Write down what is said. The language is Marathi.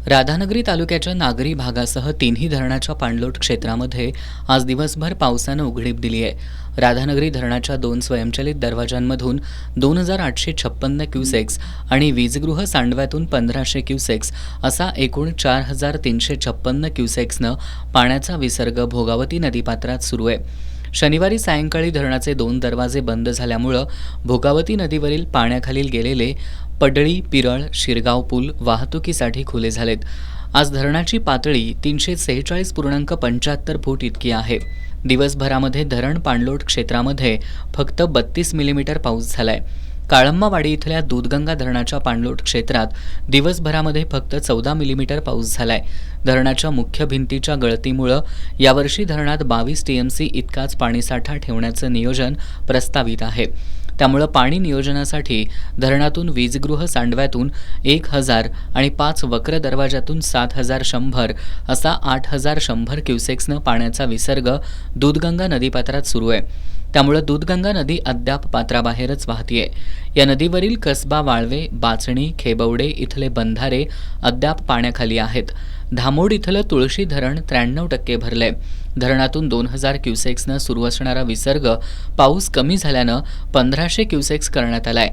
राधानगरी तालुक्याच्या नागरी भागासह तिन्ही धरणाच्या पाणलोट क्षेत्रामध्ये आज दिवसभर पावसानं उघडीप दिली आहे। राधानगरी धरणाच्या 2 स्वयंचलित दरवाजांमधून 2856 क्युसेक्स आणि वीजगृह सांडव्यातून 1500 क्युसेक्स असा एकूण 4356 क्युसेक्सनं पाण्याचा विसर्ग भोगावती नदीपात्रात सुरू आहे। शनिवारी सायंकाळी धरणाचे 2 दरवाजे बंद झाल्यामुळं भोगावती नदीवरील पाण्याखालील गेलेले पडळी, पिरळ, शिरगाव पूल वाहतुकीसाठी खुले झालेत। आज धरणाची पातळी 346.75 फूट इतकी आहे। दिवसभरामध्ये धरण पाणलोट क्षेत्रामध्ये फक्त 32 मिलीमीटर पाऊस झालाय। काळंबावाडी इथल्या दूधगंगा धरणाच्या पाणलोट क्षेत्रात दिवसभरामध्ये फक्त 14 मिलीमीटर पाऊस झालाय। धरणाच्या मुख्य भिंतीच्या गळतीमुळे यावर्षी धरणात 22 टीएमसी इतकाच पाणीसाठा ठेवण्याचं नियोजन प्रस्तावित आहे। त्यामुळे पाणी नियोजनासाठी धरणातून वीजगृह सांडव्यातून 1000 आणि 5 वक्र दरवाजातून 7100 असा 8100 क्युसेक्सनं पाण्याचा विसर्ग दूधगंगा नदीपात्रात सुरू आहे। त्यामुळे दूधगंगा नदी अद्याप पात्राबाहेरच वाहतीये। या नदीवरील कसबा वाळवे, बाचणी, खेबवडे इथले बंधारे अद्याप पाण्याखाली आहेत। धामोड इथलं तुळशी धरण 93% भरलंय। धरणातून 2000 क्युसेक्सनं सुरू असणारा विसर्ग पाऊस कमी झाल्यानं 1500 क्युसेक्स करण्यात आलाय।